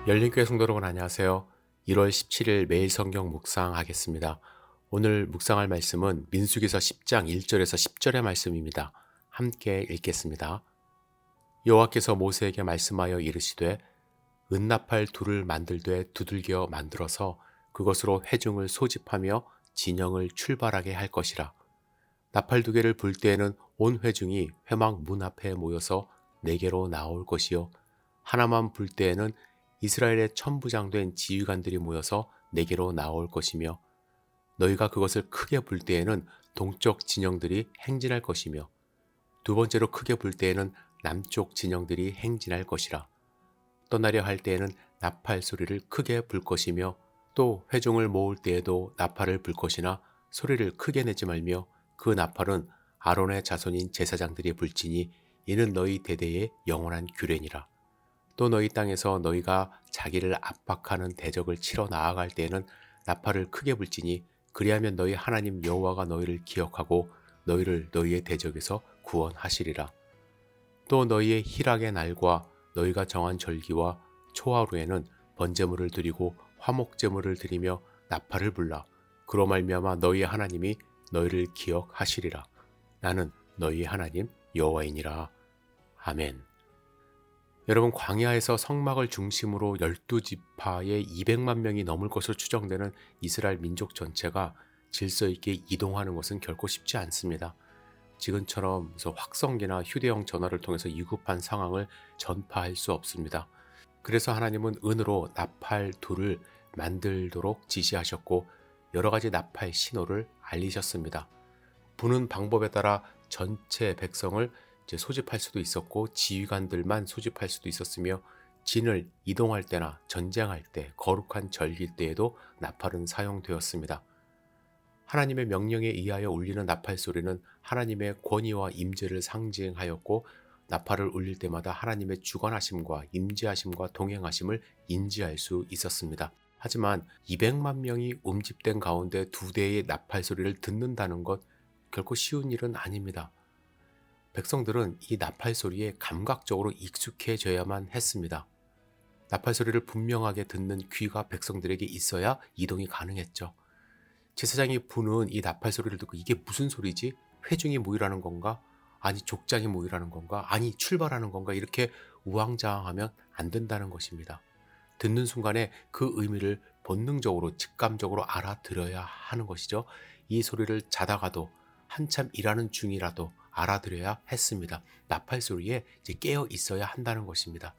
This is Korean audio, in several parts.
열린교회 성도 여러분 안녕하세요. 1월 17일 매일 성경 묵상하겠습니다. 오늘 묵상할 말씀은 민수기서 10장 1절에서 10절의 말씀입니다. 함께 읽겠습니다. 여호와께서 모세에게 말씀하여 이르시되 은나팔 둘을 만들되 두들겨 만들어서 그것으로 회중을 소집하며 진영을 출발하게 할 것이라. 나팔 두 개를 불 때에는 온 회중이 회막 문 앞에 모여서 네개로 나올 것이요 하나만 불 때에는 이스라엘의 천부장된 지휘관들이 모여서 네개로 나올 것이며 너희가 그것을 크게 불 때에는 동쪽 진영들이 행진할 것이며 두 번째로 크게 불 때에는 남쪽 진영들이 행진할 것이라. 떠나려 할 때에는 나팔 소리를 크게 불 것이며 또 회중을 모을 때에도 나팔을 불 것이나 소리를 크게 내지 말며 그 나팔은 아론의 자손인 제사장들이 불지니 이는 너희 대대의 영원한 규례니라. 또 너희 땅에서 너희가 자기를 압박하는 대적을 치러 나아갈 때에는 나팔을 크게 불지니 그리하면 너희 하나님 여호와가 너희를 기억하고 너희를 너희의 대적에서 구원하시리라. 또 너희의 희락의 날과 너희가 정한 절기와 초하루에는 번제물을 드리고 화목제물을 드리며 나팔을 불라. 그로 말미암아 너희의 하나님이 너희를 기억하시리라. 나는 너희의 하나님 여호와이니라. 아멘. 여러분, 광야에서 성막을 중심으로 12지파의 200만 명이 넘을 것으로 추정되는 이스라엘 민족 전체가 질서 있게 이동하는 것은 결코 쉽지 않습니다. 지금처럼 확성기나 휴대용 전화를 통해서 위급한 상황을 전파할 수 없습니다. 그래서 하나님은 은으로 나팔 둘을 만들도록 지시하셨고 여러 가지 나팔 신호를 알리셨습니다. 부는 방법에 따라 전체 백성을 소집할 수도 있었고 지휘관들만 소집할 수도 있었으며 진을 이동할 때나 전쟁할 때 거룩한 절기 때에도 나팔은 사용되었습니다. 하나님의 명령에 의하여 울리는 나팔 소리는 하나님의 권위와 임재를 상징하였고 나팔을 울릴 때마다 하나님의 주관하심과 임재하심과 동행하심을 인지할 수 있었습니다. 하지만 200만 명이 움집된 가운데 두 대의 나팔 소리를 듣는다는 것 결코 쉬운 일은 아닙니다. 백성들은 이 나팔 소리에 감각적으로 익숙해져야만 했습니다. 나팔 소리를 분명하게 듣는 귀가 백성들에게 있어야 이동이 가능했죠. 제사장이 부는 이 나팔 소리를 듣고 이게 무슨 소리지? 회중이 모이라는 건가? 아니 족장이 모이라는 건가? 아니 출발하는 건가? 이렇게 우왕좌왕하면 안 된다는 것입니다. 듣는 순간에 그 의미를 본능적으로 직감적으로 알아들어야 하는 것이죠. 이 소리를 자다가도 한참 일하는 중이라도 알아들어야 했습니다. 나팔 소리에 이제 깨어 있어야 한다는 것입니다.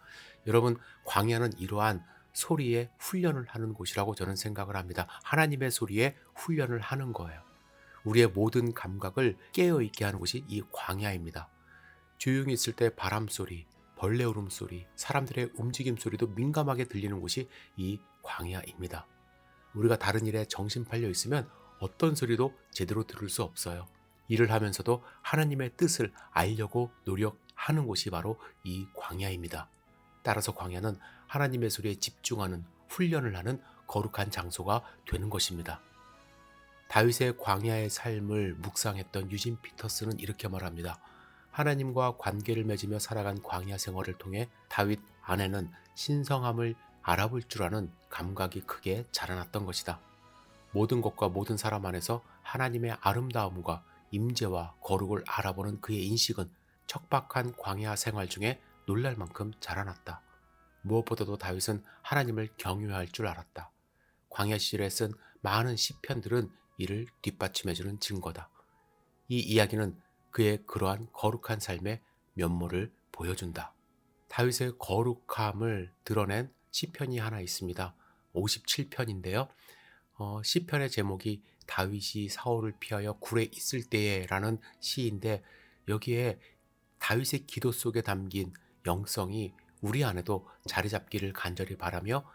여러분, 광야는 이러한 소리에 훈련을 하는 곳이라고 저는 생각을 합니다. 하나님의 소리에 훈련을 하는 거예요. 우리의 모든 감각을 깨어있게 하는 곳이 이 광야입니다. 조용히 있을 때 바람 소리, 벌레 울음소리, 사람들의 움직임 소리도 민감하게 들리는 곳이 이 광야입니다. 우리가 다른 일에 정신 팔려 있으면 어떤 소리도 제대로 들을 수 없어요. 일을 하면서도 하나님의 뜻을 알려고 노력하는 곳이 바로 이 광야입니다. 따라서 광야는 하나님의 소리에 집중하는 훈련을 하는 거룩한 장소가 되는 것입니다. 다윗의 광야의 삶을 묵상했던 유진 피터스는 이렇게 말합니다. 하나님과 관계를 맺으며 살아간 광야 생활을 통해 다윗 안에는 신성함을 알아볼 줄 아는 감각이 크게 자라났던 것이다. 모든 것과 모든 사람 안에서 하나님의 아름다움과 임재와 거룩을 알아보는 그의 인식은 척박한 광야 생활 중에 놀랄 만큼 자라났다. 무엇보다도 다윗은 하나님을 경외할 줄 알았다. 광야 시절에 쓴 많은 시편들은 이를 뒷받침해주는 증거다. 이 이야기는 그의 그러한 거룩한 삶의 면모를 보여준다. 다윗의 거룩함을 드러낸 시편이 하나 있습니다. 57편인데요. 시편의 제목이 다윗이 사울을 피하여 굴에 있을 때에라는 시인데 여기에 다윗의 기도 속에 담긴 영성이 우리 안에도 자리 잡기를 간절히 바라며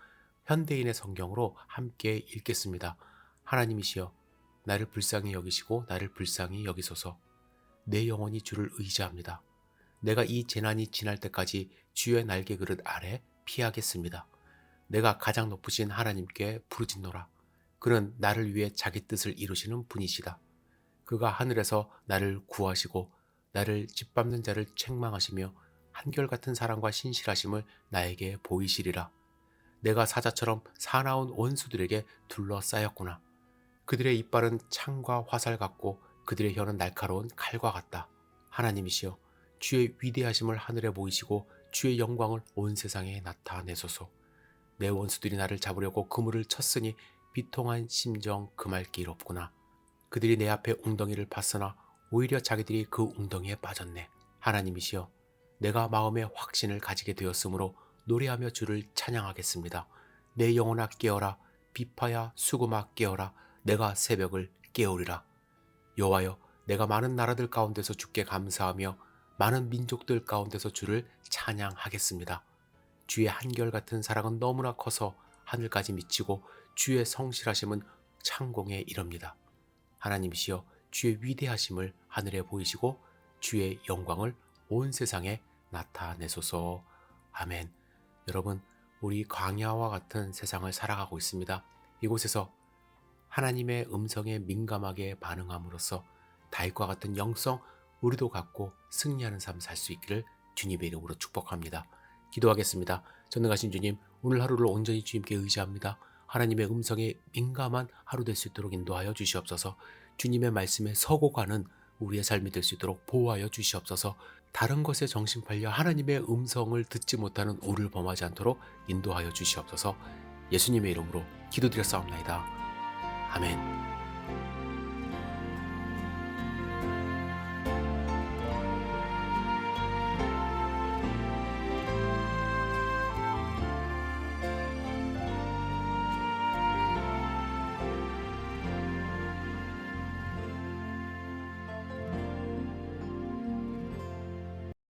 현대인의 성경으로 함께 읽겠습니다. 하나님이시여, 나를 불쌍히 여기시고 나를 불쌍히 여기소서. 내 영혼이 주를 의지합니다. 내가 이 재난이 지날 때까지 주의 날개 그릇 아래 피하겠습니다. 내가 가장 높으신 하나님께 부르짖노라. 그는 나를 위해 자기 뜻을 이루시는 분이시다. 그가 하늘에서 나를 구하시고 나를 짓밟는 자를 책망하시며 한결같은 사랑과 신실하심을 나에게 보이시리라. 내가 사자처럼 사나운 원수들에게 둘러싸였구나. 그들의 이빨은 창과 화살 같고 그들의 혀는 날카로운 칼과 같다. 하나님이시여, 주의 위대하심을 하늘에 보이시고 주의 영광을 온 세상에 나타내소서. 내 원수들이 나를 잡으려고 그물을 쳤으니 비통한 심정 금할 길 없구나. 그들이 내 앞에 웅덩이를 팠으나 오히려 자기들이 그 웅덩이에 빠졌네. 하나님이시여, 내가 마음에 확신을 가지게 되었으므로 노래하며 주를 찬양하겠습니다. 내 영혼아 깨어라, 비파야 수금아 깨어라, 내가 새벽을 깨우리라. 여호와여, 내가 많은 나라들 가운데서 주께 감사하며 많은 민족들 가운데서 주를 찬양하겠습니다. 주의 한결같은 사랑은 너무나 커서 하늘까지 미치고 주의 성실하심은 창공에 이릅니다. 하나님이시여, 주의 위대하심을 하늘에 보이시고 주의 영광을 온 세상에 나타내소서. 아멘. 여러분, 우리 광야와 같은 세상을 살아가고 있습니다. 이곳에서 하나님의 음성에 민감하게 반응함으로써 다윗과 같은 영성 우리도 갖고 승리하는 삶 살 수 있기를 주님의 이름으로 축복합니다. 기도하겠습니다. 전능하신 주님, 오늘 하루를 온전히 주님께 의지합니다. 하나님의 음성에 민감한 하루 될 수 있도록 인도하여 주시옵소서. 주님의 말씀에 서고 가는 우리의 삶이 될 수 있도록 보호하여 주시옵소서. 다른 것에 정신 팔려 하나님의 음성을 듣지 못하는 오를 범하지 않도록 인도하여 주시옵소서. 예수님의 이름으로 기도드렸사옵나이다. 아멘.